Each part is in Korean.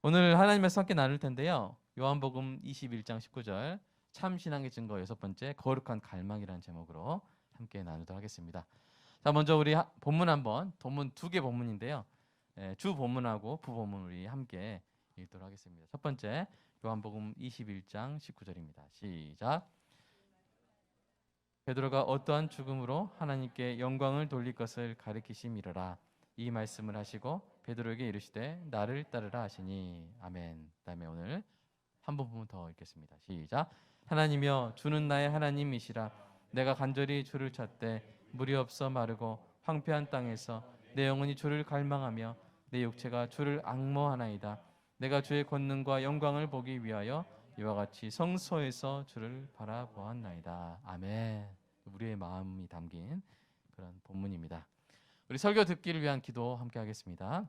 오늘 하나님의 말씀 함께 나눌 텐데요. 요한복음 21장 19절 참신앙의 증거 6번째 거룩한 갈망이라는 제목으로 함께 나누도록 하겠습니다. 자, 먼저 우리 본문 한번, 본문 두 개 본문인데요. 주 본문하고 부본문 우리 함께 읽도록 하겠습니다. 첫 번째 요한복음 21장 19절입니다. 시작. 베드로가 어떠한 죽음으로 하나님께 영광을 돌릴 것을 가리키심이로라. 이 말씀을 하시고 베드로에게 이르시되 나를 따르라 하시니. 아멘. 그다음에 오늘 한 부분 더 읽겠습니다. 시작. 하나님이여 주는 나의 하나님이시라. 내가 간절히 주를 찾되 물이 없어 마르고 황폐한 땅에서 내 영혼이 주를 갈망하며 내 육체가 주를 앙모하나이다. 내가 주의 권능과 영광을 보기 위하여 이와 같이 성소에서 주를 바라보았나이다. 아멘. 우리의 마음이 담긴 그런 본문입니다. 우리 설교 듣기를 위한 기도 함께 하겠습니다.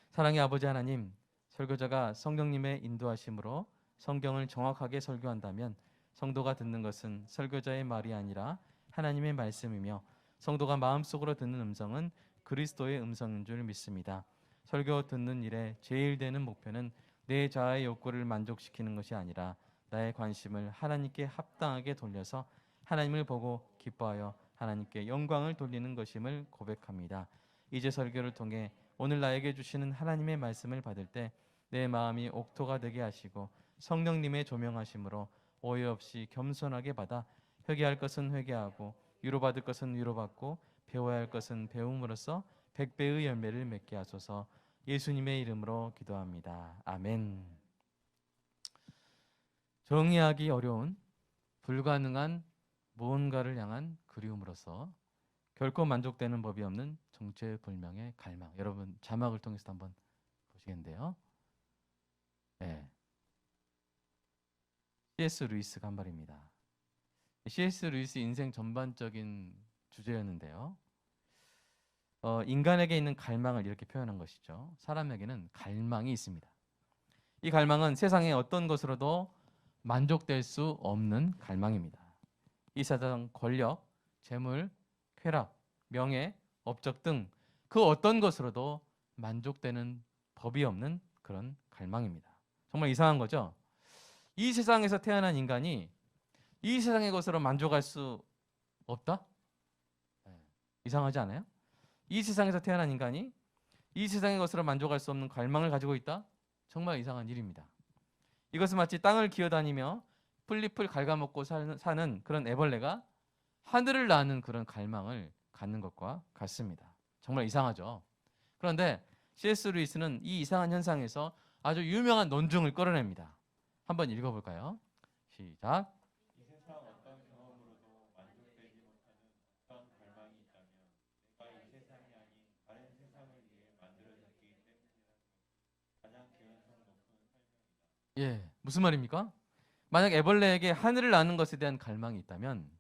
사랑의 아버지 하나님, 설교자가 성령님의 인도하심으로 성경을 정확하게 설교한다면 성도가 듣는 것은 설교자의 말이 아니라 하나님의 말씀이며 성도가 마음속으로 듣는 음성은 그리스도의 음성인 줄 믿습니다. 설교 듣는 일에 제일 되는 목표는 내 자아의 욕구를 만족시키는 것이 아니라 나의 관심을 하나님께 합당하게 돌려서 하나님을 보고 기뻐하여 하나님께 영광을 돌리는 것임을 고백합니다. 이제 설교를 통해 오늘 나에게 주시는 하나님의 말씀을 받을 때 내 마음이 옥토가 되게 하시고 성령님의 조명하심으로 오해 없이 겸손하게 받아 회개할 것은 회개하고 위로받을 것은 위로받고 배워야 할 것은 배움으로써 백배의 열매를 맺게 하소서. 예수님의 이름으로 기도합니다. 아멘. 정의하기 어려운 불가능한 무언가를 향한 그리움으로써 결코 만족되는 법이 없는 정체불명의 갈망. 여러분 자막을 통해서 한번 보시겠는데요. 네. C.S. 루이스가 한 말입니다. C.S. 루이스 인생 전반적인 주제였는데요. 인간에게 있는 갈망을 이렇게 표현한 것이죠. 사람에게는 갈망이 있습니다. 이 갈망은 세상의 어떤 것으로도 만족될 수 없는 갈망입니다. 이 세상 권력, 재물, 쾌락, 명예, 업적 등 그 어떤 것으로도 만족되는 법이 없는 그런 갈망입니다. 정말 이상한 거죠. 이 세상에서 태어난 인간이 이 세상의 것으로 만족할 수 없다? 이상하지 않아요? 이 세상에서 태어난 인간이 이 세상의 것으로 만족할 수 없는 갈망을 가지고 있다? 정말 이상한 일입니다. 이것은 마치 땅을 기어다니며 풀잎을 갉아먹고 사는 그런 애벌레가 하늘을 나는 그런 갈망을 갖는 것과 같습니다. 정말 이상하죠. 그런데 C.S. 루이스는 이 이상한 현상에서 아주 유명한 논증을 끌어냅니다. 한번 읽어볼까요? 시작. 이 세상 어떤 경험으로도 만족되지 못하는 어떤 갈망이 있다면 내가 이 세상이 아닌 다른 세상을 위해 만들어졌기 때문이라는 것이 가장 개연성 높은 설명이다. 예, 무슨 말입니까? 만약 애벌레에게 하늘을 나는 것에 대한 갈망이 있다면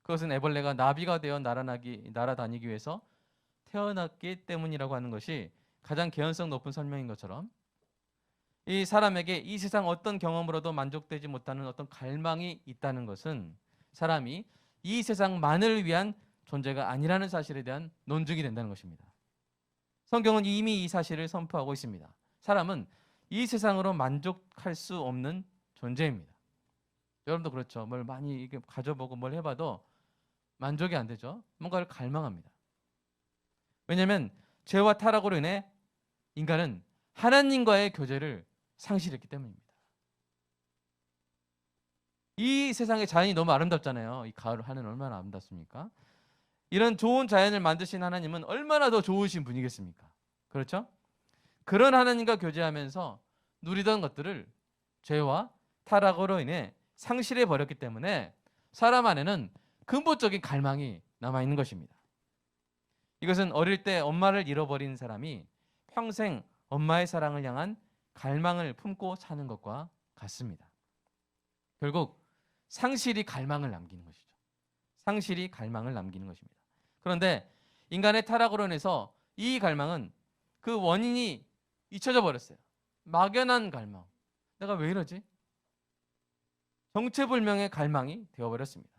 그것은 애벌레가 나비가 되어 날아다니기 위해서 태어났기 때문이라고 하는 것이 가장 개연성 높은 설명인 것처럼 이 사람에게 이 세상 어떤 경험으로도 만족되지 못하는 어떤 갈망이 있다는 것은 사람이 이 세상만을 위한 존재가 아니라는 사실에 대한 논증이 된다는 것입니다. 성경은 이미 이 사실을 선포하고 있습니다. 사람은 이 세상으로 만족할 수 없는 존재입니다. 여러분도 그렇죠. 뭘 많이 가져보고 뭘 해봐도 만족이 안 되죠. 뭔가를 갈망합니다. 왜냐하면 죄와 타락으로 인해 인간은 하나님과의 교제를 상실했기 때문입니다. 이 세상의 자연이 너무 아름답잖아요. 이 가을 하늘 얼마나 아름답습니까? 이런 좋은 자연을 만드신 하나님은 얼마나 더 좋으신 분이겠습니까? 그렇죠? 그런 하나님과 교제하면서 누리던 것들을 죄와 타락으로 인해 상실해 버렸기 때문에 사람 안에는 근본적인 갈망이 남아있는 것입니다. 이것은 어릴 때 엄마를 잃어버린 사람이 평생 엄마의 사랑을 향한 갈망을 품고 사는 것과 같습니다. 결국 상실이 갈망을 남기는 것이죠. 상실이 갈망을 남기는 것입니다. 그런데 인간의 타락으로 인해서 이 갈망은 그 원인이 잊혀져 버렸어요. 막연한 갈망. 내가 왜 이러지? 정체불명의 갈망이 되어버렸습니다.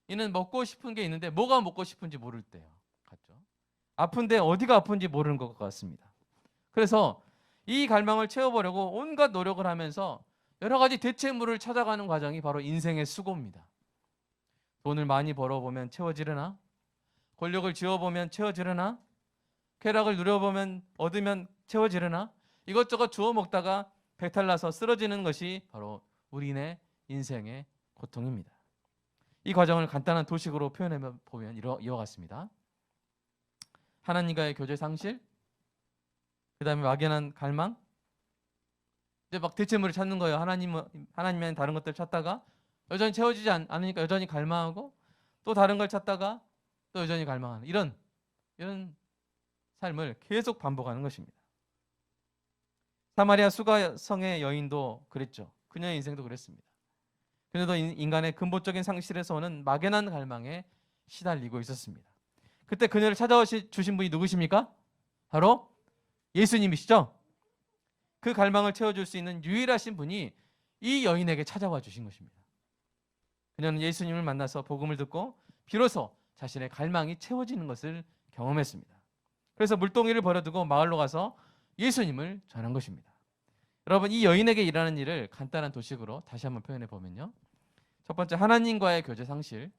이는 먹고 싶은 게 있는데 뭐가 먹고 싶은지 모를 때요. 같죠? 아픈데 어디가 아픈지 모르는 것 같습니다. 그래서 이 갈망을 채워보려고 온갖 노력을 하면서 여러 가지 대체물을 찾아가는 과정이 바로 인생의 수고입니다. 돈을 많이 벌어보면 채워지려나? 권력을 쥐어보면 채워지려나? 쾌락을 누려보면 얻으면 채워지려나? 이것저것 주워 먹다가 배탈나서 쓰러지는 것이 바로 우리네 인생의 고통입니다. 이 과정을 간단한 도식으로 표현해 보면 이와 같습니다. 하나님과의 교제 상실, 그 다음에 막연한 갈망, 이제 막 대체물을 찾는 거예요. 하나님의 다른 것들을 찾다가 여전히 채워지지 않으니까 여전히 갈망하고, 또 다른 걸 찾다가 또 여전히 갈망하는 이런 삶을 계속 반복하는 것입니다. 사마리아 수가성의 여인도 그랬죠. 그녀의 인생도 그랬습니다. 그녀도 인간의 근본적인 상실에서 오는 막연한 갈망에 시달리고 있었습니다. 그때 그녀를 찾아와 주신 분이 누구십니까? 바로 예수님이시죠. 그 갈망을 채워줄 수 있는 유일하신 분이 이 여인에게 찾아와 주신 것입니다. 그녀는 예수님을 만나서 복음을 듣고 비로소 자신의 갈망이 채워지는 것을 경험했습니다. 그래서 물동이를 버려두고 마을로 가서 예수님을 전한 것입니다. 여러분, 이 여인에게 일하는 일을 간단한 도식으로 다시 한번 표현해 보면요, 첫 번째, 하나님과의 교제 상실.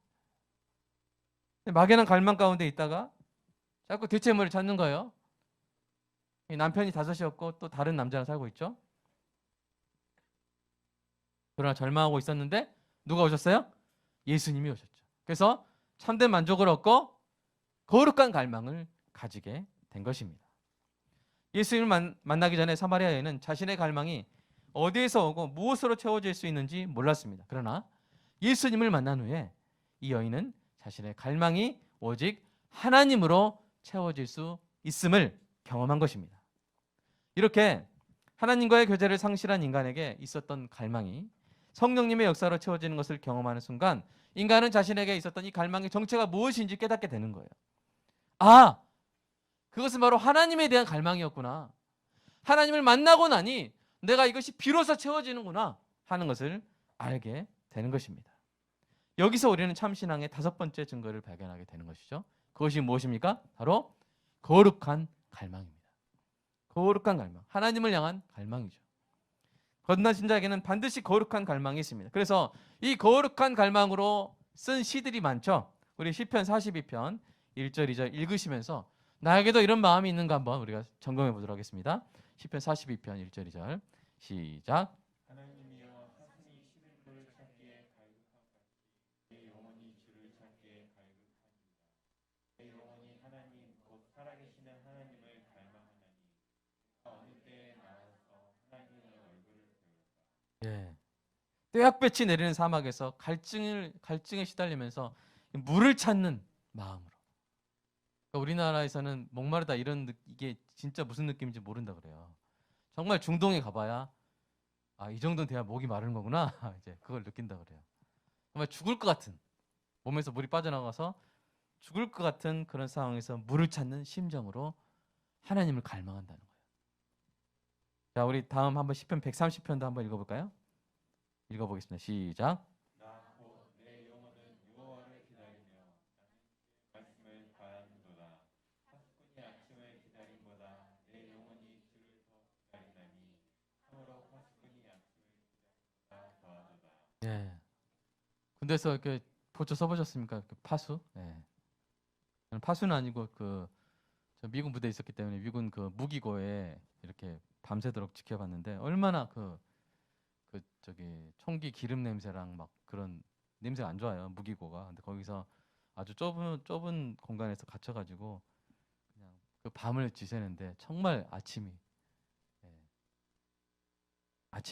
막연한 갈망 가운데 있다가 자꾸 대체물을 찾는 거예요. 남편이 5이었고 또 다른 남자랑 살고 있죠. 그러나 절망하고 있었는데 누가 오셨어요? 예수님이 오셨죠. 그래서 참된 만족을 얻고 거룩한 갈망을 가지게 된 것입니다. 예수님을 만나기 전에 사마리아 여인은 자신의 갈망이 어디에서 오고 무엇으로 채워질 수 있는지 몰랐습니다. 그러나 예수님을 만난 후에 이 여인은 자신의 갈망이 오직 하나님으로 채워질 수 있음을 경험한 것입니다. 이렇게 하나님과의 교제를 상실한 인간에게 있었던 갈망이 성령님의 역사로 채워지는 것을 경험하는 순간 인간은 자신에게 있었던 이 갈망의 정체가 무엇인지 깨닫게 되는 거예요. 아, 그것은 바로 하나님에 대한 갈망이었구나. 하나님을 만나고 나니 내가 이것이 비로소 채워지는구나 하는 것을 알게 되는 것입니다. 여기서 우리는 참신앙의 5번째 증거를 발견하게 되는 것이죠. 그것이 무엇입니까? 바로 거룩한 갈망입니다. 거룩한 갈망, 하나님을 향한 갈망이죠. 거듭난 신자에게는 반드시 거룩한 갈망이 있습니다. 그래서 이 거룩한 갈망으로 쓴 시들이 많죠. 우리 시편 42편 1절 2절 읽으시면서 나에게도 이런 마음이 있는가 한번 우리가 점검해 보도록 하겠습니다. 시편 42편 1절 2절 시작. 하나님이여 사슴이 시들을 찾기에 갈급함같이 내 영혼이 주를 찾기에 갈급하니이다. 내 영혼이 하나님 곧 살아계시는 하나님을 갈망하나니 어느 때에 나와서 하나님의 얼굴을 배울까. 예. 떼약볕이 내리는 사막에서 갈증에 시달리면서 물을 찾는 마음으로. 그러니까 우리나라에서는 목마르다 이게 진짜 무슨 느낌인지 모른다 그래요. 정말 중동에 가봐야 이 정도는 돼야 목이 마른 거구나 이제 그걸 느낀다 그래요. 정말 죽을 것 같은, 몸에서 물이 빠져나가서 죽을 것 같은 그런 상황에서 물을 찾는 심정으로 하나님을 갈망한다는 거예요. 자, 우리 다음 한번 시편 130편도 한번 읽어볼까요? 읽어보겠습니다. 시작. 나 곧 내 영혼은 여호와를 기다리며 나는 주의 말씀을 바라는도다. 파수꾼이 아침을 기다림보다 내 영혼이 주를 더 기다리나니 참으로 파수꾼이 아침을 기다림보다 더하도다. 예. 군대에서 이렇게 보초 써보셨습니까? 파수? 예. 저는 파수는 아니고 저 미군 부대에 있었기 때문에 미군 그 무기고에 이렇게 밤새도록 지켜봤는데 얼마나 저기 총기 기름 냄새랑 막 그런 냄새가 안 좋아요. 무기고가. 근데 거기서 아주 좁은 공간에서 갇혀가지고 그냥 그 밤을 지새는데 정말 아침이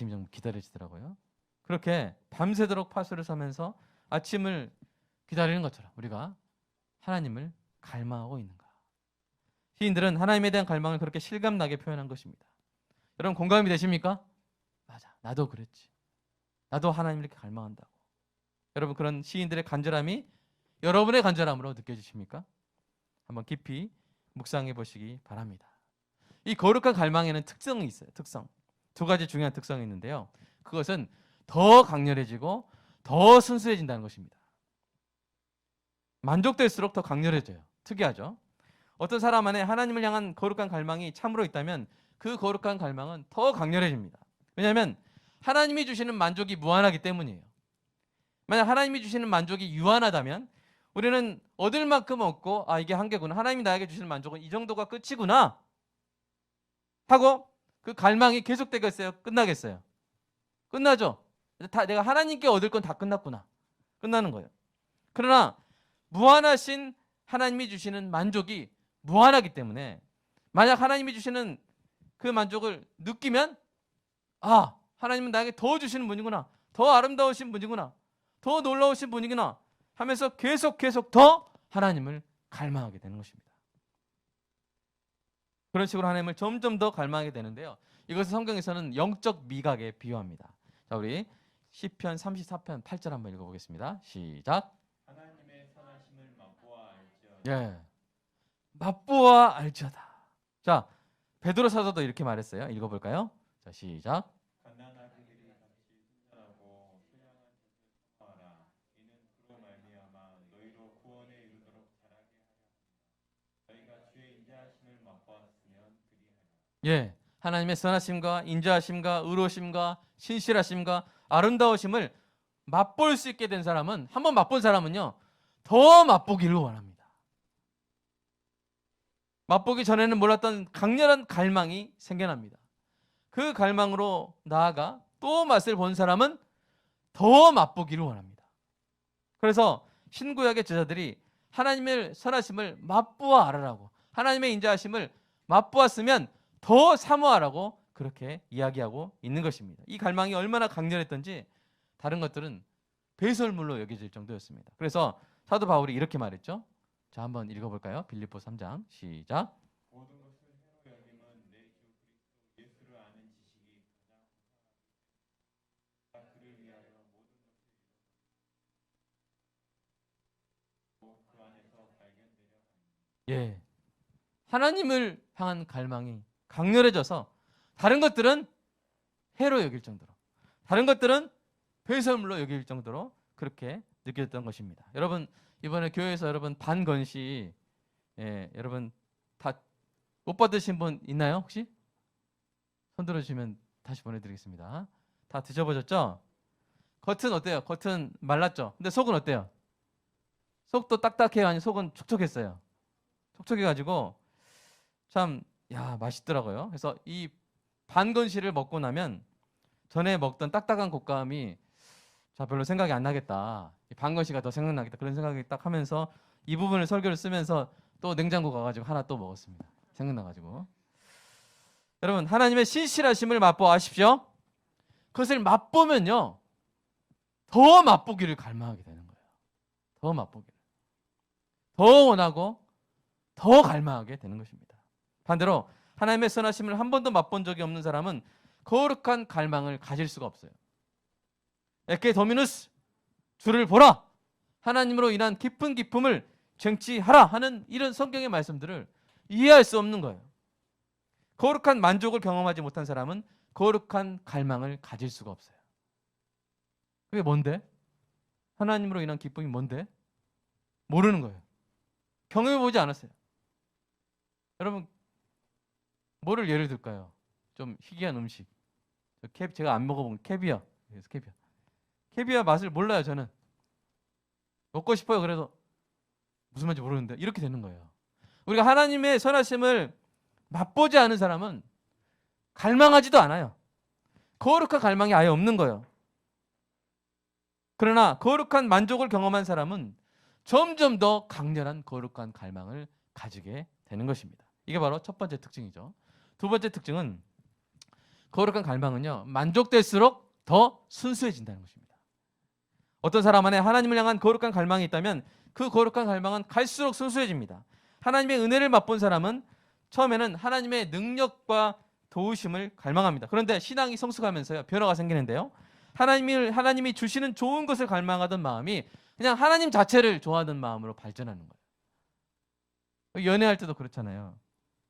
좀 기다려지더라고요. 그렇게 밤새도록 파수를 서면서 아침을 기다리는 것처럼 우리가 하나님을 갈망하고 있는가. 시인들은 하나님에 대한 갈망을 그렇게 실감나게 표현한 것입니다. 여러분 공감이 되십니까? 맞아, 나도 그랬지. 나도 하나님을 이렇게 갈망한다고. 여러분 그런 시인들의 간절함이 여러분의 간절함으로 느껴지십니까? 한번 깊이 묵상해 보시기 바랍니다. 이 거룩한 갈망에는 특성이 있어요. 특성. 2가지 중요한 특성이 있는데요. 그것은 더 강렬해지고 더 순수해진다는 것입니다. 만족될수록 더 강렬해져요. 특이하죠. 어떤 사람 안에 하나님을 향한 거룩한 갈망이 참으로 있다면 그 거룩한 갈망은 더 강렬해집니다. 왜냐하면 하나님이 주시는 만족이 무한하기 때문이에요. 만약 하나님이 주시는 만족이 유한하다면 우리는 얻을 만큼 얻고 이게 한계구나. 하나님이 나에게 주시는 만족은 이 정도가 끝이구나 하고 그 갈망이 계속되겠어요? 끝나겠어요? 끝나죠. 내가 하나님께 얻을 건 다 끝났구나. 끝나는 거예요. 그러나 무한하신 하나님이 주시는 만족이 무한하기 때문에 만약 하나님이 주시는 그 만족을 느끼면 하나님은 나에게 더 주시는 분이구나. 더 아름다우신 분이구나. 더 놀라우신 분이구나 하면서 계속 더 하나님을 갈망하게 되는 것입니다. 그런 식으로 하나님을 점점 더 갈망하게 되는데요. 이것을 성경에서는 영적 미각에 비유합니다. 자, 우리 시편 34편 8절 한번 읽어보겠습니다. 시작. 하나님의 선하심을 맛보아 알지어다. 예, 맛보아 알지어다. 자, 베드로 사도도 이렇게 말했어요. 읽어볼까요? 자, 시작. 갓난아기들이 같이 순전하고 신령한 뜻을 통하라. 이는 그로 말미암아 너희로 구원에 이르도록 자라게 하려 함이라. 너희가 주의 인자하심을 맛보았으면 그리하라. 예, 하나님의 선하심과 인자하심과 의로우심과 신실하심과 아름다우심을 맛볼 수 있게 된 사람은, 한번 맛본 사람은요 더 맛보기를 원합니다. 맛보기 전에는 몰랐던 강렬한 갈망이 생겨납니다. 그 갈망으로 나아가 또 맛을 본 사람은 더 맛보기를 원합니다. 그래서 신구약의 제자들이 하나님의 선하심을 맛보아 알아라고, 하나님의 인자하심을 맛보았으면 더 사모하라고 그렇게 이야기하고 있는 것입니다. 이 갈망이 얼마나 강렬했던지 다른 것들은 배설물로 여겨질 정도였습니다. 그래서 사도 바울이 이렇게 말했죠. 자, 한번 읽어볼까요? 빌립보 3장 시작. 모든 것을 해로 여김은 내 주 그리스도 예수를 아는 지식이 가장 그를 위하여 모든 것을 이루고 그 안에서 발견되려 함이라. 예, 하나님을 향한 갈망이 강렬해져서 다른 것들은 해로 여길 정도로, 다른 것들은 배설물로 여길 정도로 그렇게 느껴졌던 것입니다. 여러분, 이번에 교회에서 여러분 반건시 여러분 다 못 받으신 분 있나요? 혹시? 손 들어주시면 다시 보내드리겠습니다. 다 드셔보셨죠? 겉은 어때요? 겉은 말랐죠? 근데 속은 어때요? 속도 딱딱해요? 아니 속은 촉촉했어요? 촉촉해가지고 참 맛있더라고요. 그래서 이 반건시를 먹고 나면 전에 먹던 딱딱한 곶감이 별로 생각이 안 나겠다. 반건시가 더 생각나겠다. 그런 생각이 딱 하면서 이 부분을 설교를 쓰면서 또 냉장고 가가지고 하나 또 먹었습니다. 생각나가지고. 여러분, 하나님의 신실하심을 맛보아십시오. 그것을 맛보면요 더 맛보기를 갈망하게 되는 거예요. 더 맛보기를, 더 원하고 더 갈망하게 되는 것입니다. 반대로 하나님의 선하심을 한 번도 맛본 적이 없는 사람은 거룩한 갈망을 가질 수가 없어요. 에케 도미누스, 주를 보라, 하나님으로 인한 깊은 기쁨을 쟁취하라 하는 이런 성경의 말씀들을 이해할 수 없는 거예요. 거룩한 만족을 경험하지 못한 사람은 거룩한 갈망을 가질 수가 없어요. 그게 뭔데? 하나님으로 인한 기쁨이 뭔데? 모르는 거예요. 경험해보지 않았어요. 여러분, 뭐를 예를 들까요? 좀 희귀한 음식. 제가 안 먹어본 캐비어. 그래서 캐비어 맛을 몰라요. 저는 먹고 싶어요. 그래서 무슨 말인지 모르는데 이렇게 되는 거예요. 우리가 하나님의 선하심을 맛보지 않은 사람은 갈망하지도 않아요. 거룩한 갈망이 아예 없는 거예요. 그러나 거룩한 만족을 경험한 사람은 점점 더 강렬한 거룩한 갈망을 가지게 되는 것입니다. 이게 바로 첫 번째 특징이죠. 두 번째 특징은 거룩한 갈망은요 만족될수록 더 순수해진다는 것입니다. 어떤 사람 안에 하나님을 향한 거룩한 갈망이 있다면 그 거룩한 갈망은 갈수록 순수해집니다. 하나님의 은혜를 맛본 사람은 처음에는 하나님의 능력과 도우심을 갈망합니다. 그런데 신앙이 성숙하면서요 변화가 생기는데요. 하나님이 주시는 좋은 것을 갈망하던 마음이 그냥 하나님 자체를 좋아하는 마음으로 발전하는 거예요. 연애할 때도 그렇잖아요.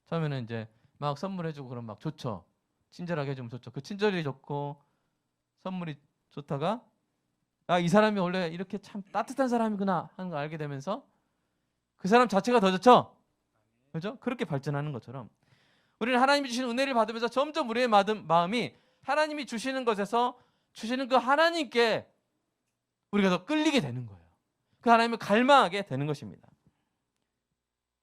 처음에는 이제 막 선물해주고 그러면 막 좋죠. 친절하게 해주면 좋죠. 그 친절이 좋고 선물이 좋다가 이 사람이 원래 이렇게 참 따뜻한 사람이구나 하는 걸 알게 되면서 그 사람 자체가 더 좋죠. 그렇죠? 그렇게 발전하는 것처럼 우리는 하나님이 주신 은혜를 받으면서 점점 우리의 마음이 하나님이 주시는 것에서 주시는 그 하나님께 우리가 더 끌리게 되는 거예요. 그 하나님을 갈망하게 되는 것입니다.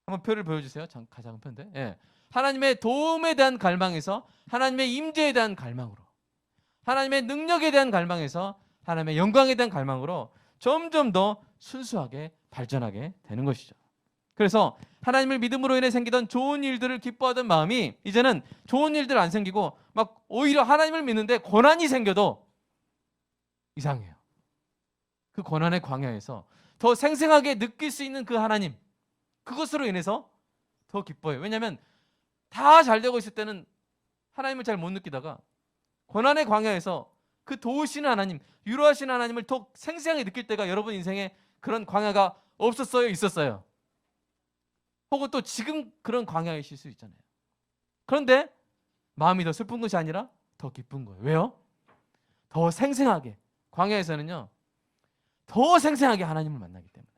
한번 표를 보여주세요. 가장 편데. 예. 하나님의 도움에 대한 갈망에서 하나님의 임재에 대한 갈망으로, 하나님의 능력에 대한 갈망에서 하나님의 영광에 대한 갈망으로 점점 더 순수하게 발전하게 되는 것이죠. 그래서 하나님을 믿음으로 인해 생기던 좋은 일들을 기뻐하던 마음이 이제는 좋은 일들 안 생기고 막 오히려 하나님을 믿는데 고난이 생겨도 이상해요. 그 고난의 광야에서 더 생생하게 느낄 수 있는 그 하나님, 그것으로 인해서 더 기뻐해요. 왜냐하면 다 잘 되고 있을 때는 하나님을 잘 못 느끼다가 고난의 광야에서 그 도우시는 하나님, 위로하시는 하나님을 더 생생하게 느낄 때가 여러분 인생에 그런 광야가 없었어요? 있었어요? 혹은 또 지금 그런 광야이실 수 있잖아요. 그런데 마음이 더 슬픈 것이 아니라 더 기쁜 거예요. 왜요? 더 생생하게, 광야에서는요, 더 생생하게 하나님을 만나기 때문에.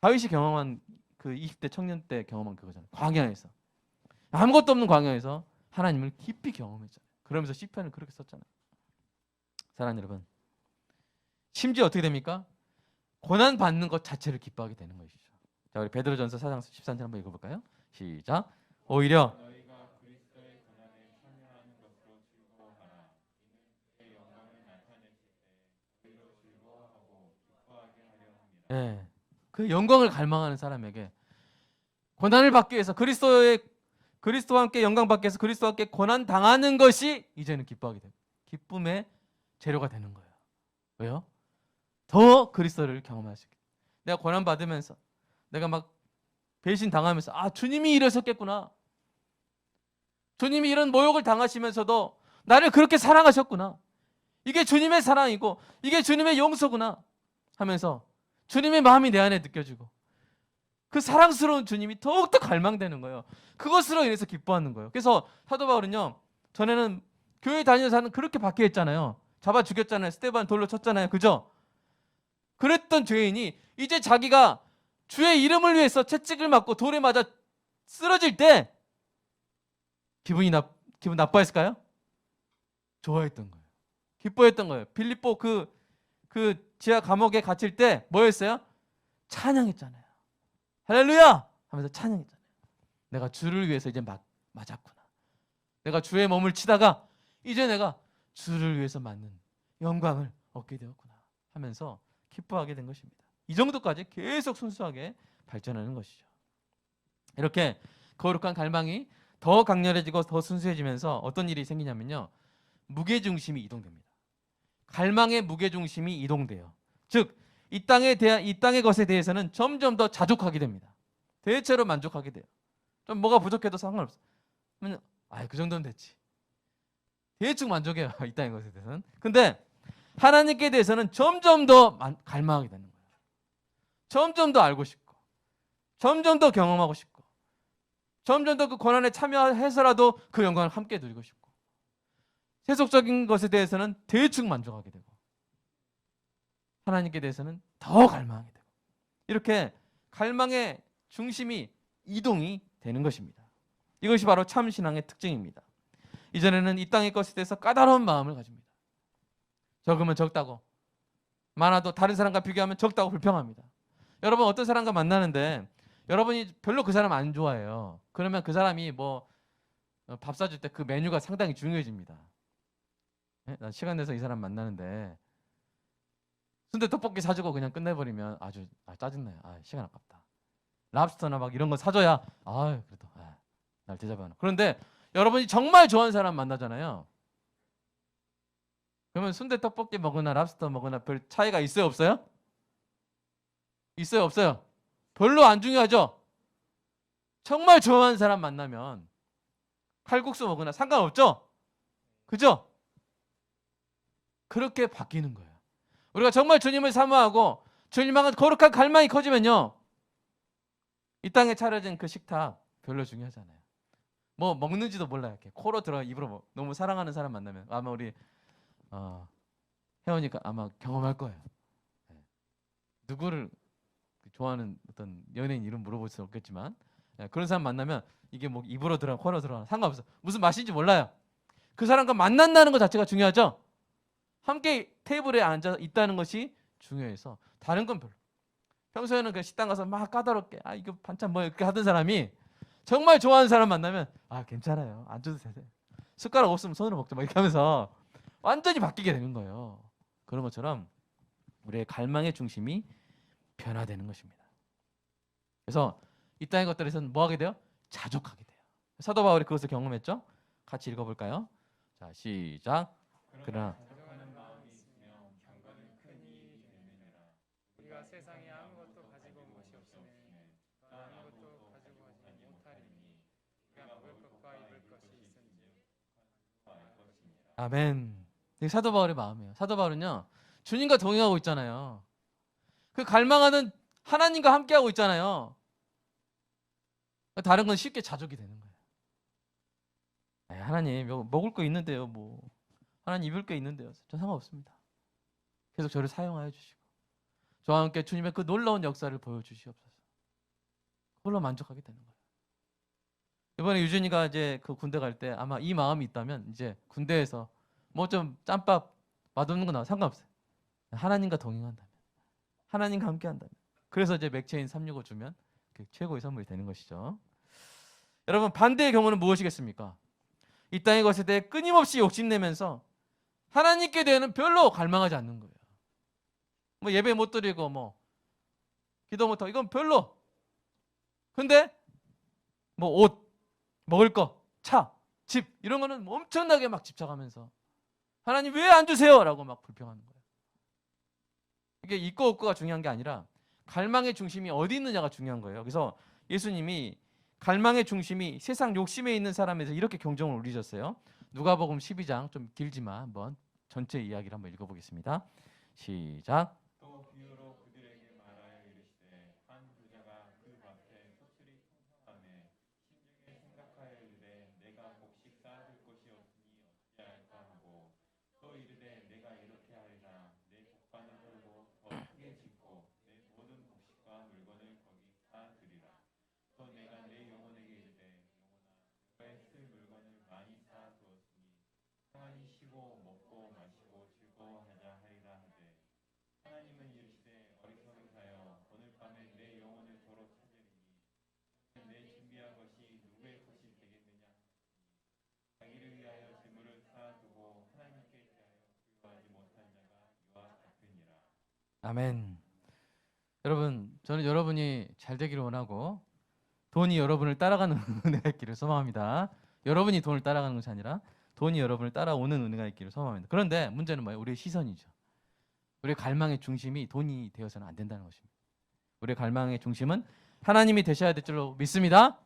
다윗이 경험한 그 20대 청년 때 경험한 그거잖아요. 광야에서, 아무것도 없는 광야에서 하나님을 깊이 경험했잖아요. 그러면서 시편을 그렇게 썼잖아요. 사랑하는 여러분, 심지어 어떻게 됩니까? 고난 받는 것 자체를 기뻐하게 되는 것이죠. 자, 우리 베드로전서 4장 13절 한번 읽어볼까요? 시작. 오히려 너희가 그리스도의 고난에 참여하는 것으로 즐거워하라. 이는 그의 영광을 나타내실 때 너희로 즐거워하고 기뻐하게 하려 합니다. 예, 그 영광을 갈망하는 사람에게 고난을 받기 위해서 그리스도와 함께 영광 받기 위해서 그리스도와 함께 고난 당하는 것이 이제는 기뻐하게 되고 기쁨의 재료가 되는 거예요. 왜요? 더 그리스도를 경험할 수 있게. 내가 고난 받으면서 내가 막 배신 당하면서 주님이 이러셨겠구나. 주님이 이런 모욕을 당하시면서도 나를 그렇게 사랑하셨구나. 이게 주님의 사랑이고 이게 주님의 용서구나 하면서 주님의 마음이 내 안에 느껴지고 그 사랑스러운 주님이 더욱더 갈망되는 거예요. 그것으로 인해서 기뻐하는 거예요. 그래서 사도 바울은요, 전에는 교회 다니는 사람은 그렇게 박해했잖아요. 잡아 죽였잖아요. 스데반 돌로 쳤잖아요. 그죠? 그랬던 죄인이 이제 자기가 주의 이름을 위해서 채찍을 맞고 돌에 맞아 쓰러질 때 기분 나빠했을까요? 좋아했던 거예요. 기뻐했던 거예요. 빌립보 그 지하 감옥에 갇힐 때 뭐였어요? 찬양했잖아요. 할렐루야! 하면서 찬양했잖아요. 내가 주를 위해서 이제 맞았구나. 내가 주의 몸을 치다가 이제 내가 주를 위해서 맞는 영광을 얻게 되었구나 하면서 기뻐하게 된 것입니다. 이 정도까지 계속 순수하게 발전하는 것이죠. 이렇게 거룩한 갈망이 더 강렬해지고 더 순수해지면서 어떤 일이 생기냐면요, 무게중심이 이동됩니다. 갈망의 무게중심이 이동돼요. 즉, 이 땅의 것에 대해서는 점점 더 자족하게 됩니다. 대체로 만족하게 돼요. 좀 뭐가 부족해도 상관없어. 그 정도는 됐지. 대충 만족해요. 이 땅의 것에 대해서는. 근데 하나님께 대해서는 점점 더 갈망하게 되는 거예요. 점점 더 알고 싶고, 점점 더 경험하고 싶고, 점점 더 그 고난에 참여해서라도 그 영광을 함께 누리고 싶고, 세속적인 것에 대해서는 대충 만족하게 되고, 하나님께 대해서는 더 갈망하게 되고, 이렇게 갈망의 중심이 이동이 되는 것입니다. 이것이 바로 참 신앙의 특징입니다. 이전에는 이 땅의 것에 대해서 까다로운 마음을 가집니다. 적으면 적다고, 많아도 다른 사람과 비교하면 적다고 불평합니다. 여러분, 어떤 사람과 만나는데 여러분이 별로 그 사람 안 좋아해요. 그러면 그 사람이 밥 사줄 때 그 메뉴가 상당히 중요해집니다. 난 시간 내서 이 사람 만나는데 순대 떡볶이 사주고 그냥 끝내버리면 아주 짜증나요. 시간 아깝다. 랍스터나 막 이런 거 사줘야 그래도 날 대접하는. 그런데 여러분이 정말 좋아하는 사람 만나잖아요. 그러면 순대 떡볶이 먹으나 랍스터 먹으나 별 차이가 있어요, 없어요? 있어요, 없어요? 별로 안 중요하죠? 정말 좋아하는 사람 만나면 칼국수 먹으나 상관없죠? 그죠? 그렇게 바뀌는 거예요. 우리가 정말 주님을 사모하고 주님 향한 거룩한 갈망이 커지면요, 이 땅에 차려진 그 식탁 별로 중요하잖아요. 뭐 먹는지도 몰라요. 이렇게 코로 들어 입으로 너무 사랑하는 사람 만나면 아마 우리 혜원이가 아마 경험할 거예요. 누구를 좋아하는 어떤 연예인 이름 물어볼 수는 없겠지만 그런 사람 만나면 이게 뭐 입으로 들어가 코로 들어가 상관없어. 무슨 맛인지 몰라요. 그 사람과 만난다는 것 자체가 중요하죠. 함께 테이블에 앉아 있다는 것이 중요해서 다른 건 별로. 평소에는 그 식당 가서 막 까다롭게 이거 반찬 뭐 이렇게 하던 사람이 정말 좋아하는 사람 만나면 괜찮아요. 안 줘도 되세요. 숟가락 없으면 손으로 먹자 막 이렇게 하면서 완전히 바뀌게 되는 거예요. 그런 것처럼 우리의 갈망의 중심이 변화되는 것입니다. 그래서 이 땅의 것들에서는 뭐 하게 돼요? 자족하게 돼요. 사도 바울이 그것을 경험했죠? 같이 읽어볼까요? 자, 시작. 그러나 자족하는 마음이 있으며 경건은 큰 이익이 되느니라. 우리가 세상에 아무것도 가지고 온 것이 없으면 또 아무것도 가지고 가지 못하리니 우리가 먹을 것과 입을 것이 있은즉 알 것이니라. 아멘. 이게 사도 바울의 마음이에요. 사도 바울은요, 주님과 동행하고 있잖아요. 그 갈망하는 하나님과 함께하고 있잖아요. 다른 건 쉽게 자족이 되는 거예요. 하나님, 먹을 거 있는데요. 뭐 하나님 입을 게 있는데요. 전 상관없습니다. 계속 저를 사용하여 주시고 저와 함께 주님의 그 놀라운 역사를 보여주시옵소서. 그걸로 만족하게 되는 거예요. 이번에 유진이가 이제 그 군대 갈 때 아마 이 마음이 있다면 이제 군대에서 뭐 좀 짬밥 맛없는 거 나와 상관없어요. 하나님과 동행한다면, 하나님과 함께한다면. 그래서 이제 맥체인 365 주면 그 최고의 선물이 되는 것이죠. 여러분, 반대의 경우는 무엇이겠습니까? 이 땅의 것에 대해 끊임없이 욕심내면서 하나님께 대해는 별로 갈망하지 않는 거예요. 뭐 예배 못 드리고 뭐 기도 못 하고 이건 별로. 근데 뭐 옷, 먹을 거, 차, 집 이런 거는 엄청나게 막 집착하면서 하나님 왜 안 주세요? 라고 막 불평하는 거예요. 이게 있고 없고가 중요한 게 아니라 갈망의 중심이 어디 있느냐가 중요한 거예요. 그래서 예수님이 갈망의 중심이 세상 욕심에 있는 사람에서 이렇게 경종을 울리셨어요. 누가복음 12장 좀 길지만 한번 전체 이야기를 한번 읽어보겠습니다. 시작. 또 비유로 그들에게 말하여 이르시되 한 부자가 그 밭에 소출이 풍성하매 심중에 생각하여 이르되 내가 곡식 쌓아둘 곳이 없으니 어찌할까 하고 또 이르되 내가 이렇게 하리라 내 곡간을 헐고 더 크게 짓고 내 모든 곡식과 물건을 거기 쌓아두리라. 또 내가 내 영혼에게 이르되 영혼아 너의 쓸 물건을 많이 쌓아두었으니 평안히 쉬고 먹고 마시고 즐거워하자 하리라 하되 하나님은 이르시되 어리석은 자여 오늘 밤에 내 영혼을 도로 찾으리니 내 준비한 것이 누구의 것이 되겠느냐 자기를 위하여 재물을 쌓아두고 하나님께 대하여 부유하지 못한 자가 이와 같으니라. 아멘. 여러분, 저는 여러분이 잘 되기를 원하고 돈이 여러분을 따라가는 은혜가 있기를 소망합니다. 여러분이 돈을 따라가는 것이 아니라 돈이 여러분을 따라오는 은혜가 있기를 소망합니다. 그런데 문제는 뭐예요? 우리의 시선이죠. 우리의 갈망의 중심이 돈이 되어서는 안 된다는 것입니다. 우리의 갈망의 중심은 하나님이 되셔야 될 줄로 믿습니다.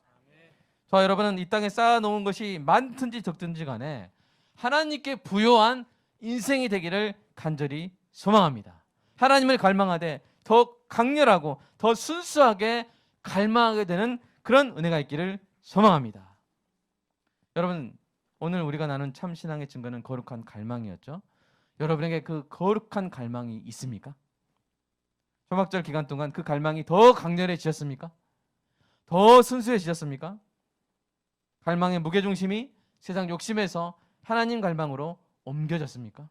저 여러분은 이 땅에 쌓아놓은 것이 많든지 적든지 간에 하나님께 부요한 인생이 되기를 간절히 소망합니다. 하나님을 갈망하되 더 강렬하고 더 순수하게 갈망하게 되는 그런 은혜가 있기를 소망합니다. 여러분, 오늘 우리가 나눈 참신앙의 증거는 거룩한 갈망이었죠. 여러분에게 그 거룩한 갈망이 있습니까? 초막절 기간 동안 그 갈망이 더 강렬해지셨습니까? 더 순수해지셨습니까? 갈망의 무게중심이 세상 욕심에서 하나님 갈망으로 옮겨졌습니까?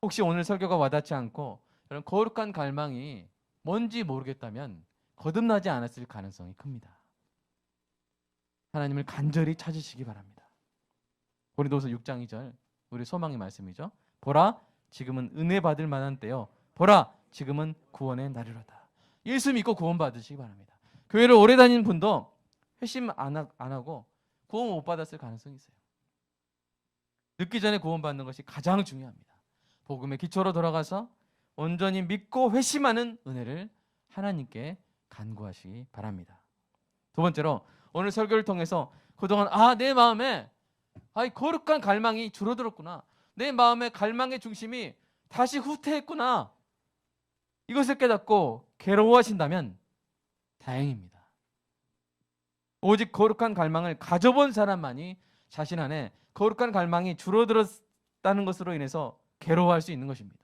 혹시 오늘 설교가 와닿지 않고 이런 거룩한 갈망이 뭔지 모르겠다면 거듭나지 않았을 가능성이 큽니다. 하나님을 간절히 찾으시기 바랍니다. 고린도서 6장 2절 우리 소망의 말씀이죠. 보라 지금은 은혜 받을 만한 때요. 보라 지금은 구원의 날이로다. 예수 믿고 구원 받으시기 바랍니다. 교회를 오래 다니는 분도 회심 안 하고 구원 못 받았을 가능성이 있어요. 늦기 전에 구원 받는 것이 가장 중요합니다. 복음의 기초로 돌아가서 온전히 믿고 회심하는 은혜를 하나님께 간구하시기 바랍니다. 두 번째로 오늘 설교를 통해서 그동안 내 마음에 거룩한 갈망이 줄어들었구나. 내 마음의 갈망의 중심이 다시 후퇴했구나. 이것을 깨닫고 괴로워하신다면 다행입니다. 오직 거룩한 갈망을 가져본 사람만이 자신 안에 거룩한 갈망이 줄어들었다는 것으로 인해서 괴로워할 수 있는 것입니다.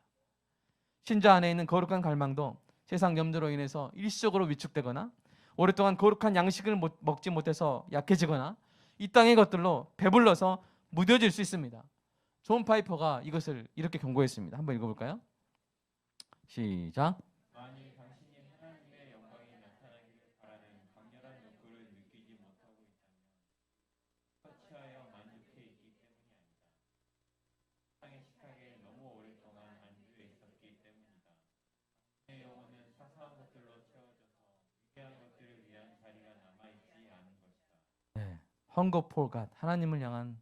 신자 안에 있는 거룩한 갈망도 세상 염려로 인해서 일시적으로 위축되거나 오랫동안 거룩한 양식을 먹지 못해서 약해지거나 이 땅의 것들로 배불러서 무뎌질 수 있습니다. 존 파이퍼가 이것을 이렇게 경고했습니다. 한번 읽어볼까요? 시작. 만일 당신이 하나님의 영광이 나타나기를 바라는 강렬한 욕구를 느끼지 못하고 있다면 터치하여 만족해 있기 때문이 아니다. 세상의 식탁에 너무 오랫동안 안주해 있었기 때문이다. 내 영혼은 사소한 것들로 채워져서 위대한 것들을 위한 자리가 남아있지 않은 것이다. 네, Hunger for God, 하나님을 향한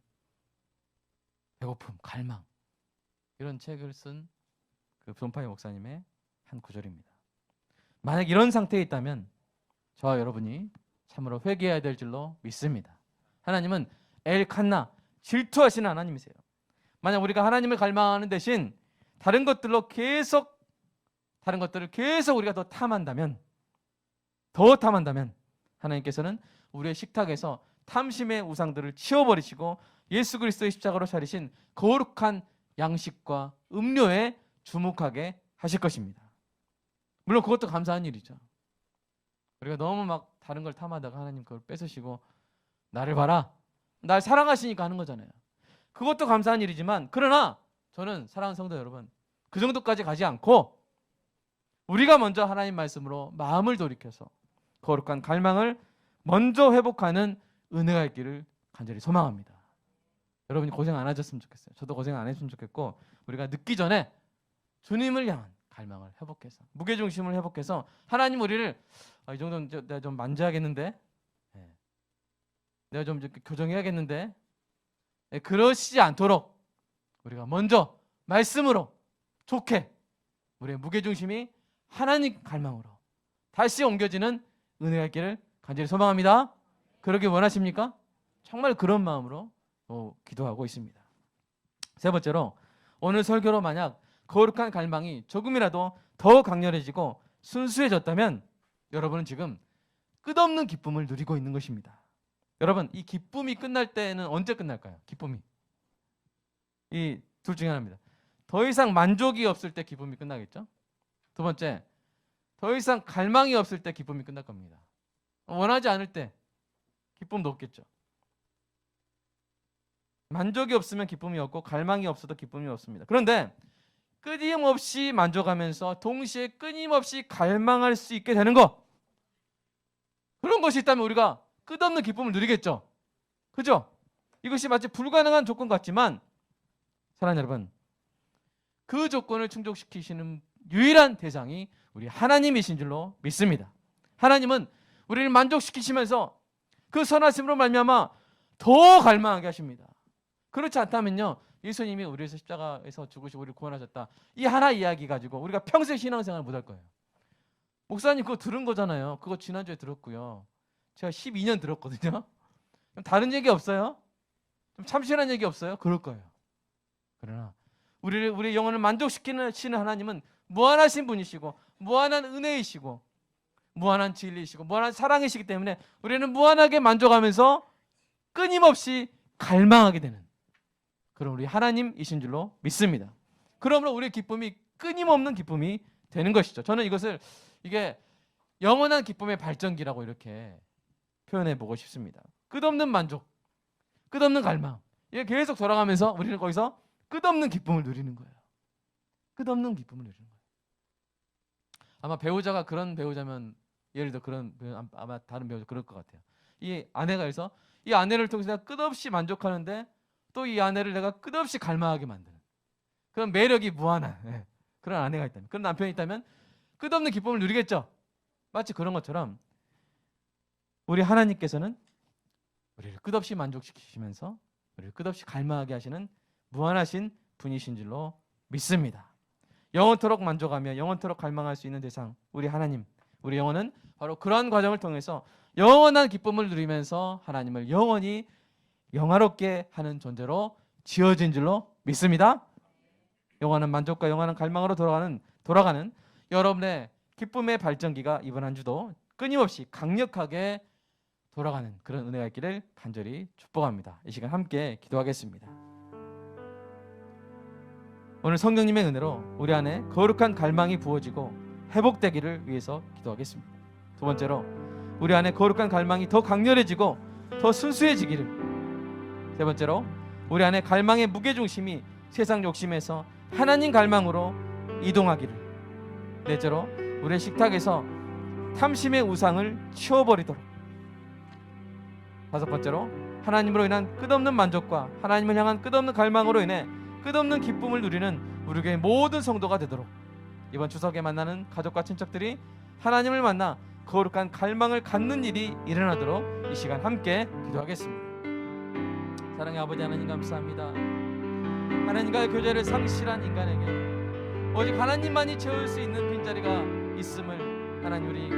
배고픔, 갈망, 이런 책을 쓴 그 존파이 목사님의 한 구절입니다. 만약 이런 상태에 있다면 저와 여러분이 참으로 회개해야 될 줄로 믿습니다. 하나님은 엘칸나, 질투하시는 하나님이세요. 만약 우리가 하나님을 갈망하는 대신 다른 것들을 계속 우리가 더 탐한다면 하나님께서는 우리의 식탁에서 탐심의 우상들을 치워버리시고 예수 그리스도의 십자가로 차리신 거룩한 양식과 음료에 주목하게 하실 것입니다. 물론 그것도 감사한 일이죠. 우리가 너무 막 다른 걸 탐하다가 하나님 그걸 뺏으시고 나를 봐라, 날 사랑하시니까 하는 거잖아요. 그것도 감사한 일이지만, 그러나 저는 사랑하는 성도 여러분, 그 정도까지 가지 않고 우리가 먼저 하나님 말씀으로 마음을 돌이켜서 거룩한 갈망을 먼저 회복하는 은혜가 있기를 간절히 소망합니다. 여러분이 고생 안 하셨으면 좋겠어요. 저도 고생 안 했으면 좋겠고, 우리가 늦기 전에 주님을 향한 갈망을 회복해서, 무게중심을 회복해서 하나님 우리를 이 정도는 내가 좀 만져야겠는데, 내가 좀 교정해야겠는데, 그러시지 않도록 우리가 먼저 말씀으로 좋게 우리의 무게중심이 하나님 갈망으로 다시 옮겨지는 은혜가 있기를 간절히 소망합니다. 그러길 원하십니까? 정말 그런 마음으로 기도하고 있습니다. 세 번째로, 오늘 설교로 만약 거룩한 갈망이 조금이라도 더 강렬해지고 순수해졌다면 여러분은 지금 끝없는 기쁨을 누리고 있는 것입니다. 여러분, 이 기쁨이 끝날 때는 언제 끝날까요? 기쁨이 이 둘 중에 하나입니다. 더 이상 만족이 없을 때 기쁨이 끝나겠죠. 두 번째, 더 이상 갈망이 없을 때 기쁨이 끝날 겁니다. 원하지 않을 때 기쁨도 없겠죠. 만족이 없으면 기쁨이 없고 갈망이 없어도 기쁨이 없습니다. 그런데 끊임없이 만족하면서 동시에 끊임없이 갈망할 수 있게 되는 것, 그런 것이 있다면 우리가 끝없는 기쁨을 누리겠죠. 그죠? 이것이 마치 불가능한 조건 같지만 사랑하는 여러분, 그 조건을 충족시키시는 유일한 대상이 우리 하나님이신 줄로 믿습니다. 하나님은 우리를 만족시키시면서 그 선하심으로 말미암아 더 갈망하게 하십니다. 그렇지 않다면요, 예수님이 우리를 십자가에서 죽으시고 우리를 구원하셨다, 이 하나 이야기 가지고 우리가 평생 신앙생활을 못할 거예요. 목사님 그거 들은 거잖아요. 그거 지난주에 들었고요. 제가 12년 들었거든요. 다른 얘기 없어요? 좀 참신한 얘기 없어요? 그럴 거예요. 그러나 우리의 영혼을 만족시키는 하나님은 무한하신 분이시고 무한한 은혜이시고 무한한 진리이시고 무한한 사랑이시기 때문에 우리는 무한하게 만족하면서 끊임없이 갈망하게 되는 그런 우리 하나님이신 줄로 믿습니다. 그러므로 우리의 기쁨이 끊임없는 기쁨이 되는 것이죠. 저는 이게 영원한 기쁨의 발전기라고 이렇게 표현해 보고 싶습니다. 끝없는 만족, 끝없는 갈망, 이게 계속 돌아가면서 우리는 거기서 끝없는 기쁨을 누리는 거예요. 끝없는 기쁨을 누리는 거예요. 아마 배우자가 그런 배우자면, 예를 들어 아마 다른 배우자 그럴 것 같아요. 이 아내가 해서 이 아내를 통해서 내가 끝없이 만족하는데 또 이 아내를 내가 끝없이 갈망하게 만드는 그런 매력이 무한한 그런 아내가 있다면, 그런 남편이 있다면 끝없는 기쁨을 누리겠죠. 마치 그런 것처럼 우리 하나님께서는 우리를 끝없이 만족시키시면서 우리를 끝없이 갈망하게 하시는 무한하신 분이신 줄로 믿습니다. 영원토록 만족하며 영원토록 갈망할 수 있는 대상, 우리 하나님, 우리 영혼은 바로 그러한 과정을 통해서 영원한 기쁨을 누리면서 하나님을 영원히 영화롭게 하는 존재로 지어진 줄로 믿습니다. 영원한 만족과 영원한 갈망으로 돌아가는 여러분의 기쁨의 발전기가 이번 한 주도 끊임없이 강력하게 돌아가는 그런 은혜가 있기를 간절히 축복합니다. 이 시간 함께 기도하겠습니다. 오늘 성령님의 은혜로 우리 안에 거룩한 갈망이 부어지고 회복되기를 위해서 기도하겠습니다. 두 번째로, 우리 안에 거룩한 갈망이 더 강렬해지고 더 순수해지기를. 세 번째로 우리 안에 갈망의 무게중심이 세상 욕심에서 하나님 갈망으로 이동하기를. 넷째로 우리의 식탁에서 탐심의 우상을 치워버리도록. 다섯 번째로 하나님으로 인한 끝없는 만족과 하나님을 향한 끝없는 갈망으로 인해 끝없는 기쁨을 누리는 우리 교회 모든 성도가 되도록, 이번 추석에 만나는 가족과 친척들이 하나님을 만나 거룩한 갈망을 갖는 일이 일어나도록 이 시간 함께 기도하겠습니다. 사랑의 아버지 하나님, 감사합니다. 하나님과의 교제를 상실한 인간에게 오직 하나님만이 채울 수 있는 빈자리가 있음을 하나님 우리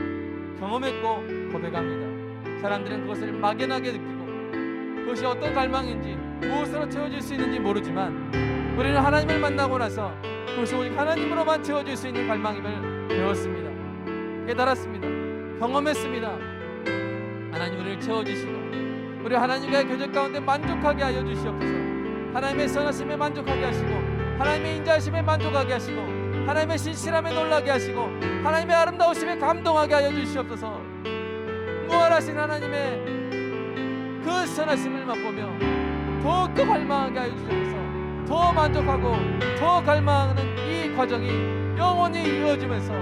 경험했고 고백합니다. 사람들은 그것을 막연하게 느끼고 그것이 어떤 갈망인지 무엇으로 채워질 수 있는지 모르지만 우리는 하나님을 만나고 나서 그것이 오직 하나님으로만 채워질 수 있는 갈망임을 배웠습니다. 깨달았습니다. 경험했습니다. 하나님 우리를 채워주시고 우리 하나님과의 교제 가운데 만족하게 하여 주시옵소서. 하나님의 선하심에 만족하게 하시고 하나님의 인자하심에 만족하게 하시고 하나님의 신실함에 놀라게 하시고 하나님의 아름다우심에 감동하게 하여 주시옵소서. 무한하신 하나님의 그 선하심을 맛보며 더욱더 갈망하게 하여 주시옵소서. 더 만족하고 더 갈망하는 이 과정이 영원히 이루어지면서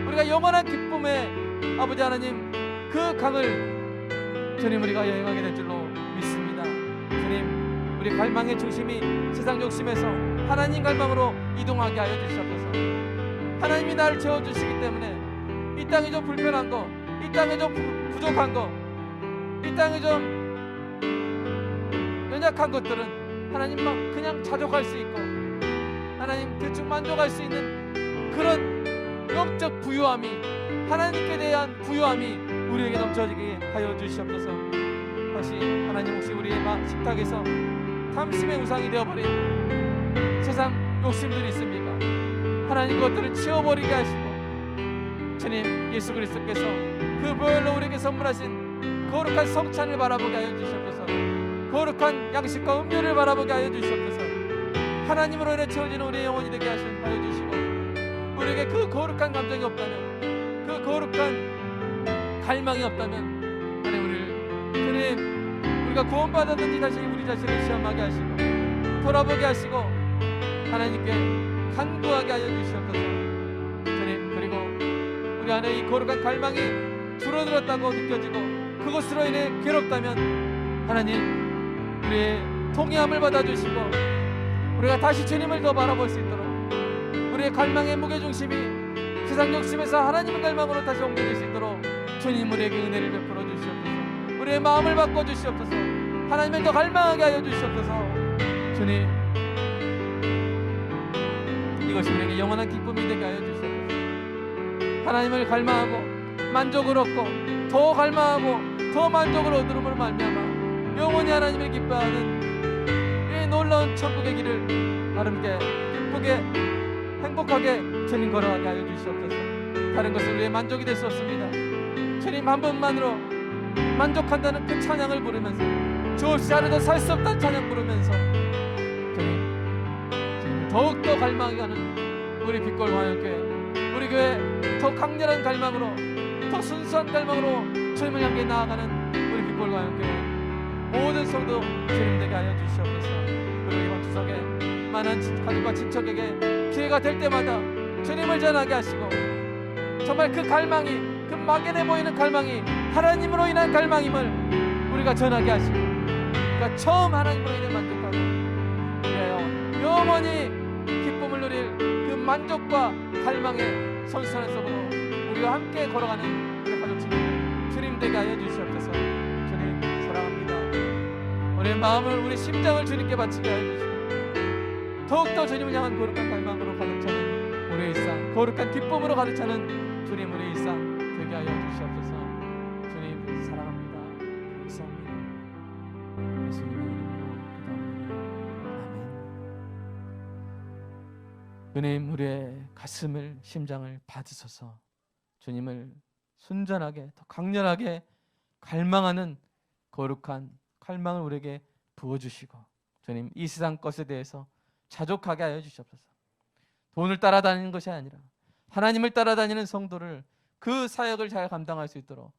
우리가 영원한 기쁨의 아버지 하나님 그 강을 주님 우리가 여행하게 될 줄로 믿습니다. 주님, 우리 갈망의 중심이 세상 욕심에서 하나님 갈망으로 이동하게 하여 주시옵소서. 하나님이 나를 채워주시기 때문에 이 땅이 좀 불편한 거, 이 땅이 좀 부족한 거, 이 땅이 좀 연약한 것들은 하나님 막 그냥 자족할 수 있고 하나님 대충 만족할 수 있는 그런 영적 부유함이, 하나님께 대한 부유함이 우리에게 넘쳐지게 하여 주시옵소서. 다시 하나님, 혹시 우리의 식탁에서 탐심의 우상이 되어버린 세상 욕심들이 있습니까? 하나님 그것들을 치워버리게 하시고 주님 예수 그리스도께서 그 보혈로 우리에게 선물하신 거룩한 성찬을 바라보게 하여 주시옵소서. 거룩한 양식과 음료를 바라보게 하여 주시옵소서. 하나님으로 인해 채워지는 우리의 영혼이 되게 하여 주시고 우리에게 그 거룩한 감정이 없다면, 그 거룩한 갈망이 없다면 하나님 우리를 주님 우리가 구원받았는지 다시 우리 자신을 시험하게 하시고 돌아보게 하시고 하나님께 간구하게 하여 주시옵소서. 주님, 그리고 우리 안에 이 거룩한 갈망이 줄어들었다고 느껴지고 그것으로 인해 괴롭다면 하나님 우리의 통회함을 받아주시고 우리가 다시 주님을 더 바라볼 수 있도록 우리의 갈망의 무게중심이 세상 욕심에서 하나님의 갈망으로 다시 옮겨질 수 있도록 주님 우리에게 은혜를 베풀어 주시옵소서. 우리의 마음을 바꿔 주시옵소서. 하나님을 더 갈망하게 하여 주시옵소서. 주님, 이것이 우리에게 영원한 기쁨이 되게 하여 주시옵소서. 하나님을 갈망하고 만족을 얻고 더 갈망하고 더 만족을 얻음으로 말미암아 영원히 하나님을 기뻐하는 이 놀라운 천국의 길을 아름게 기쁘게 행복하게 주님 걸어가게 하여 주시옵소서. 다른 것은 우리의 만족이 될 수 없습니다. 주님 한 번만으로 만족한다는 그 찬양을 부르면서 주 없이 하루도 살 수 없다는 찬양 부르면서 주님 더욱더 갈망하게 하는 우리 빛골 광역교회, 우리 교회 더 강렬한 갈망으로, 더 순수한 갈망으로 주님을 향해 나아가는 우리 빛골 광역교회 모든 성도 주님 되게 하여 주시옵소서. 그리고 이번 추석에 많은 가족과 친척에게 기회가 될 때마다 주님을 전하게 하시고 정말 그 갈망이, 그 막연해 보이는 갈망이 하나님으로 인한 갈망임을 우리가 전하게 하시고 그러니까 처음 하나님으로 인해 만족하고 우리가 영원히 기쁨을 누릴 그 만족과 갈망의 선선한 속으로 우리가 함께 걸어가는 우리 가족 친구들 주님 되게 하여 주시옵소서. 주님 사랑합니다. 우리의 마음을, 우리 심장을 주님께 바치게 하여 주시고 더욱더 주님을 향한 거룩한 갈망으로 가득 차는 우리의 일상, 거룩한 기쁨으로 가득 차는 주님 우리의 일상 되게 하여 주시옵소서. 주님 사랑합니다. 감사합니다. 예수님의 이름으로 기도합니다. 아멘. 주님 우리의 가슴을, 심장을 받으소서. 주님을 순전하게 더 강렬하게 갈망하는 거룩한 갈망을 우리에게 부어주시고 주님 이 세상 것에 대해서 자족하게 하여 주시옵소서. 돈을 따라다니는 것이 아니라 하나님을 따라다니는 성도를 그 사역을 잘 감당할 수 있도록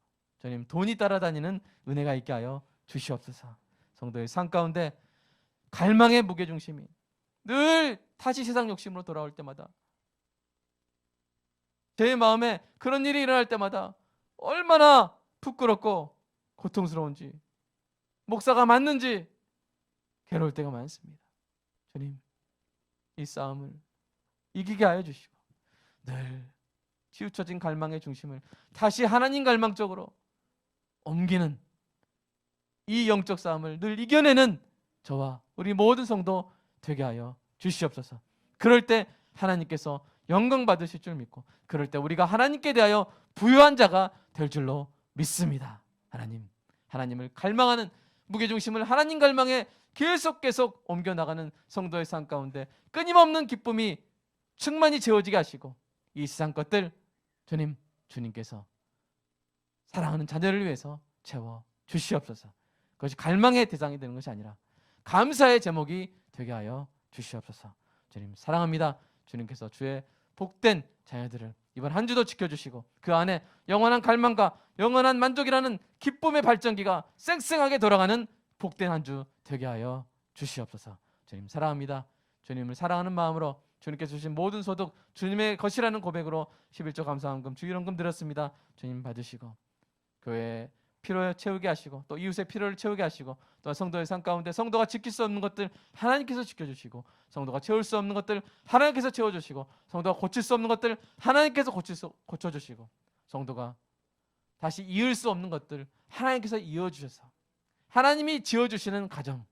주님 돈이 따라다니는 은혜가 있게 하여 주시옵소서. 성도의 삶 가운데 갈망의 무게중심이 늘 다시 세상 욕심으로 돌아올 때마다, 제 마음에 그런 일이 일어날 때마다 얼마나 부끄럽고 고통스러운지, 목사가 맞는지 괴로울 때가 많습니다. 주님, 이 싸움을 이기게 하여 주시고 늘 치우쳐진 갈망의 중심을 다시 하나님 갈망 쪽으로 옮기는 이 영적 싸움을 늘 이겨내는 저와 우리 모든 성도 되게 하여 주시옵소서. 그럴 때 하나님께서 영광 받으실 줄 믿고, 그럴 때 우리가 하나님께 대하여 부유한 자가 될 줄로 믿습니다. 하나님을 갈망하는 무게중심을 하나님 갈망에 계속 옮겨나가는 성도의 삶 가운데 끊임없는 기쁨이 충만히 채워지게 하시고, 이 세상 것들 주님께서 사랑하는 자녀를 위해서 채워 주시옵소서. 그것이 갈망의 대상이 되는 것이 아니라 감사의 제목이 되게 하여 주시옵소서. 주님 사랑합니다. 주님께서 주의 복된 자녀들을 이번 한 주도 지켜주시고, 그 안에 영원한 갈망과 영원한 만족이라는 기쁨의 발전기가 쌩쌩하게 돌아가는 복된 한 주 되게 하여 주시옵소서. 주님 사랑합니다. 주님을 사랑하는 마음으로 주님께서 주신 모든 소득 주님의 것이라는 고백으로 11조 감사헌금 주일헌금 드렸습니다. 주님 받으시고 교회의 필요를 채우게 하시고, 또 이웃의 필요를 채우게 하시고, 또 성도의 삶 가운데 성도가 지킬 수 없는 것들 하나님께서 지켜주시고, 성도가 채울 수 없는 것들 하나님께서 채워주시고, 성도가 고칠 수 없는 것들 하나님께서 고쳐주시고, 성도가 다시 이을 수 없는 것들 하나님께서 이어주셔서 하나님이 지어주시는 가정,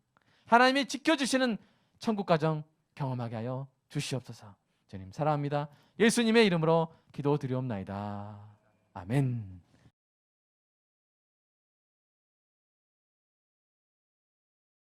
하나님이 지켜주시는 천국 가정 경험하게 하여 주시옵소서. 주님 사랑합니다. 예수님의 이름으로 기도드리옵나이다. 아멘.